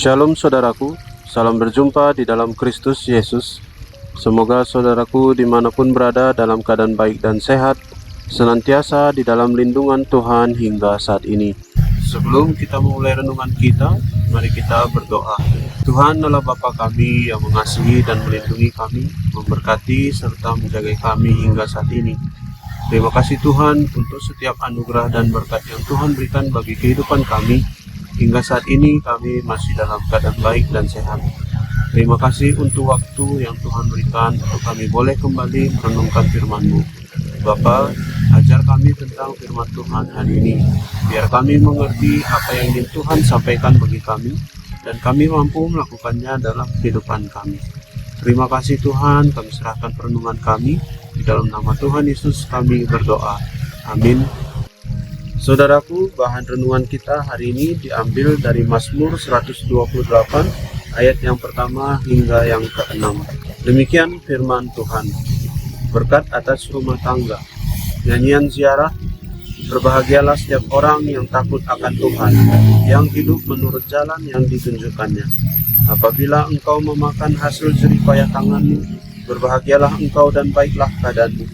Shalom saudaraku, salam berjumpa di dalam Kristus Yesus. Semoga saudaraku dimanapun berada dalam keadaan baik dan sehat, senantiasa di dalam lindungan Tuhan hingga saat ini. Sebelum kita memulai renungan kita, mari kita berdoa. Tuhan Allah Bapa kami yang mengasihi dan melindungi kami, memberkati serta menjaga kami hingga saat ini. Terima kasih Tuhan untuk setiap anugerah dan berkat yang Tuhan berikan bagi kehidupan kami. Hingga saat ini kami masih dalam keadaan baik dan sehat. Terima kasih untuk waktu yang Tuhan berikan untuk kami boleh kembali merenungkan firman-Mu. Bapa, ajar kami tentang firman Tuhan hari ini, biar kami mengerti apa yang ingin Tuhan sampaikan bagi kami, dan kami mampu melakukannya dalam kehidupan kami. Terima kasih Tuhan, kami serahkan perenungan kami, di dalam nama Tuhan Yesus kami berdoa. Amin. Saudaraku, bahan renungan kita hari ini diambil dari Mazmur 128 ayat yang pertama hingga yang ke-6. Demikian firman Tuhan. Berkat atas rumah tangga. Nyanyian ziarah. Berbahagialah setiap orang yang takut akan Tuhan, yang hidup menurut jalan yang ditunjukkannya. Apabila engkau memakan hasil jerih payah tanganmu, berbahagialah engkau dan baiklah keadaanmu.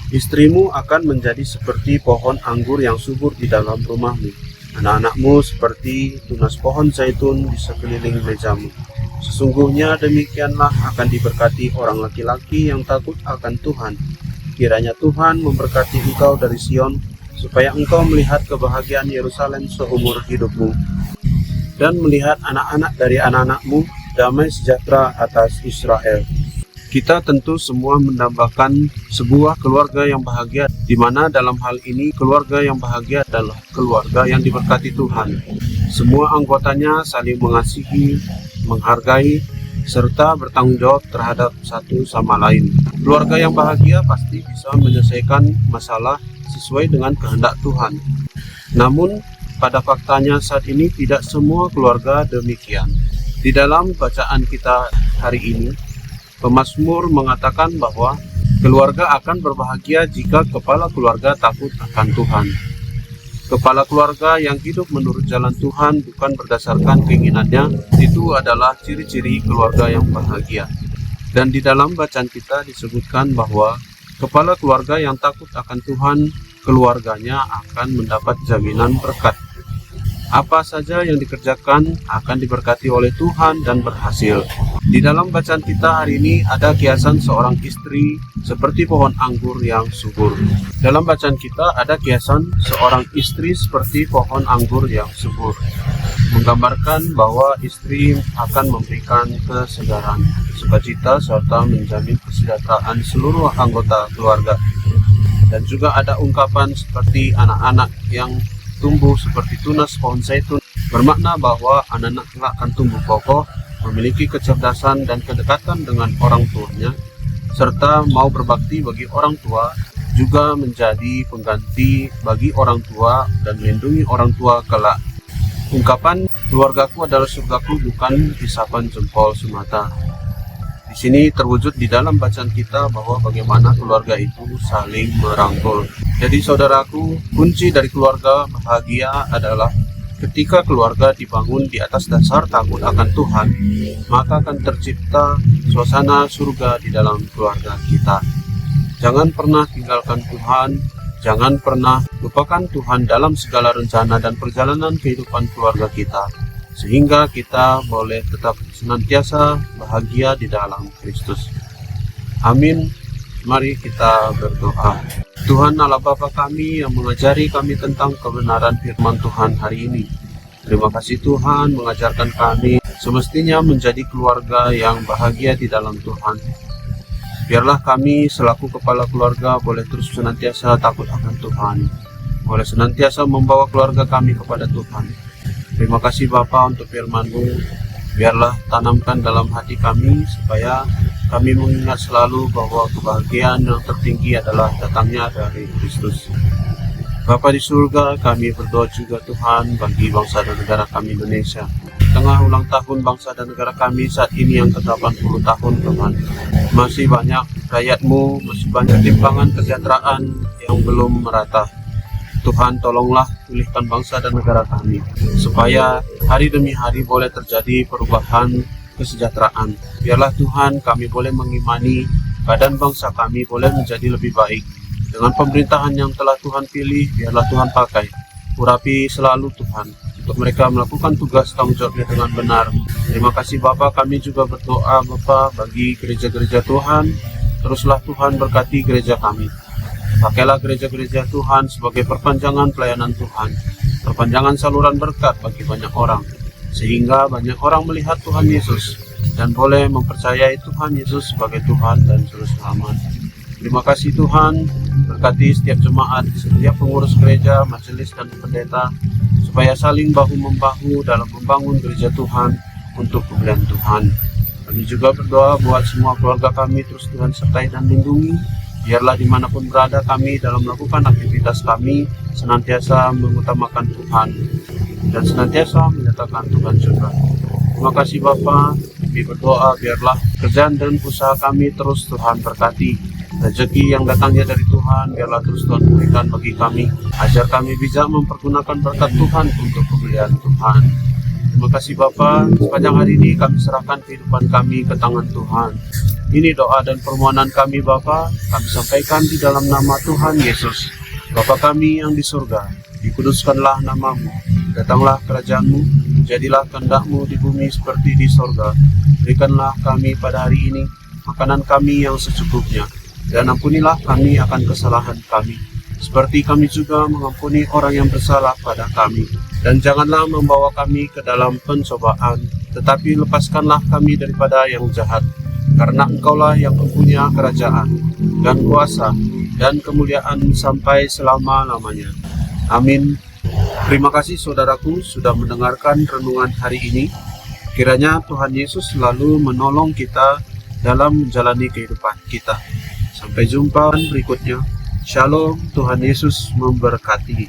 Istrimu akan menjadi seperti pohon anggur yang subur di dalam rumahmu. Anak-anakmu seperti tunas pohon zaitun di sekeliling mejamu. Sesungguhnya demikianlah akan diberkati orang laki-laki yang takut akan Tuhan. Kiranya Tuhan memberkati engkau dari Sion, supaya engkau melihat kebahagiaan Yerusalem seumur hidupmu, dan melihat anak-anak dari anak-anakmu, damai sejahtera atas Israel. Kita tentu semua mendambakan sebuah keluarga yang bahagia, di mana dalam hal ini keluarga yang bahagia adalah keluarga yang diberkati Tuhan. Semua anggotanya saling mengasihi, menghargai, serta bertanggung jawab terhadap satu sama lain. Keluarga yang bahagia pasti bisa menyelesaikan masalah sesuai dengan kehendak Tuhan. Namun, pada faktanya saat ini tidak semua keluarga demikian. Di dalam bacaan kita hari ini, pemazmur mengatakan bahwa keluarga akan berbahagia jika kepala keluarga takut akan Tuhan. Kepala keluarga yang hidup menurut jalan Tuhan bukan berdasarkan keinginannya, itu adalah ciri-ciri keluarga yang bahagia. Dan di dalam bacaan kita disebutkan bahwa kepala keluarga yang takut akan Tuhan, keluarganya akan mendapat jaminan berkat. Apa saja yang dikerjakan akan diberkati oleh Tuhan dan berhasil. Di dalam bacaan kita hari ini ada kiasan seorang istri seperti pohon anggur yang subur. Dalam bacaan kita ada kiasan seorang istri seperti pohon anggur yang subur, menggambarkan bahwa istri akan memberikan kesegaran, sukacita, serta menjamin kesejahteraan seluruh anggota keluarga. Dan juga ada ungkapan seperti anak-anak yang tumbuh seperti tunas pohon zaitun, bermakna bahwa anak-anak kelak akan tumbuh kokoh, memiliki kecerdasan dan kedekatan dengan orang tuanya, serta mau berbakti bagi orang tua, juga menjadi pengganti bagi orang tua dan melindungi orang tua kelak. Ungkapan keluargaku adalah surgaku bukan isapan jempol semata. Di sini terwujud di dalam bacaan kita bahwa bagaimana keluarga itu saling merangkul. Jadi saudaraku, kunci dari keluarga bahagia adalah ketika keluarga dibangun di atas dasar takut akan Tuhan, maka akan tercipta suasana surga di dalam keluarga kita. Jangan pernah tinggalkan Tuhan, jangan pernah lupakan Tuhan dalam segala rencana dan perjalanan kehidupan keluarga kita, sehingga kita boleh tetap senantiasa bahagia di dalam Kristus. Amin. Mari kita berdoa. Tuhan Allah Bapa kami yang mengajari kami tentang kebenaran firman Tuhan hari ini. Terima kasih Tuhan mengajarkan kami semestinya menjadi keluarga yang bahagia di dalam Tuhan. Biarlah kami selaku kepala keluarga boleh terus senantiasa takut akan Tuhan, boleh senantiasa membawa keluarga kami kepada Tuhan. Terima kasih Bapa untuk firman-Mu. Biarlah tanamkan dalam hati kami supaya kami mengingat selalu bahwa kebahagiaan yang tertinggi adalah datangnya dari Kristus. Bapa di surga, kami berdoa juga Tuhan bagi bangsa dan negara kami Indonesia. Tengah ulang tahun bangsa dan negara kami saat ini yang ke-80 tahun Tuhan. Masih banyak rakyat-Mu, masih banyak timpangan kesejahteraan yang belum merata. Tuhan, tolonglah pulihkan bangsa dan negara kami, supaya hari demi hari boleh terjadi perubahan kesejahteraan. Biarlah Tuhan kami boleh mengimani badan bangsa kami boleh menjadi lebih baik. Dengan pemerintahan yang telah Tuhan pilih, biarlah Tuhan pakai. Urapi selalu Tuhan, untuk mereka melakukan tugas tanggung jawabnya dengan benar. Terima kasih Bapa, kami juga berdoa Bapa bagi gereja-gereja Tuhan. Teruslah Tuhan berkati gereja kami. Pakailah gereja-gereja Tuhan sebagai perpanjangan pelayanan Tuhan, perpanjangan saluran berkat bagi banyak orang, sehingga banyak orang melihat Tuhan Yesus dan boleh mempercayai Tuhan Yesus sebagai Tuhan dan Juru Selamat. Terima kasih Tuhan, berkati setiap jemaat, setiap pengurus gereja, majelis dan pendeta, supaya saling bahu-membahu dalam membangun gereja Tuhan untuk kemuliaan Tuhan. Kami juga berdoa buat semua keluarga kami, terus Tuhan sertai dan lindungi. Biarlah dimanapun berada kami dalam melakukan aktivitas kami senantiasa mengutamakan Tuhan dan senantiasa menyatakan Tuhan juga. Terima kasih Bapa, kami berdoa biarlah kerjaan dan usaha kami terus Tuhan berkati. Rezeki yang datangnya dari Tuhan biarlah terus Tuhan berikan bagi kami. Ajar kami bisa mempergunakan berkat Tuhan untuk kemuliaan Tuhan. Terima kasih Bapa, sepanjang hari ini kami serahkan kehidupan kami ke tangan Tuhan. Ini doa dan permohonan kami Bapa, kami sampaikan di dalam nama Tuhan Yesus. Bapa kami yang di surga, dikuduskanlah namamu, datanglah kerajaanmu, jadilah kehendak-mu di bumi seperti di surga. Berikanlah kami pada hari ini makanan kami yang secukupnya, dan ampunilah kami akan kesalahan kami, seperti kami juga mengampuni orang yang bersalah pada kami. Dan janganlah membawa kami ke dalam pencobaan, tetapi lepaskanlah kami daripada yang jahat. Karena Engkaulah yang mempunyai kerajaan, dan kuasa, dan kemuliaan sampai selama-lamanya. Amin. Terima kasih saudaraku sudah mendengarkan renungan hari ini. Kiranya Tuhan Yesus selalu menolong kita dalam menjalani kehidupan kita. Sampai jumpa berikutnya. Shalom, Tuhan Yesus memberkati.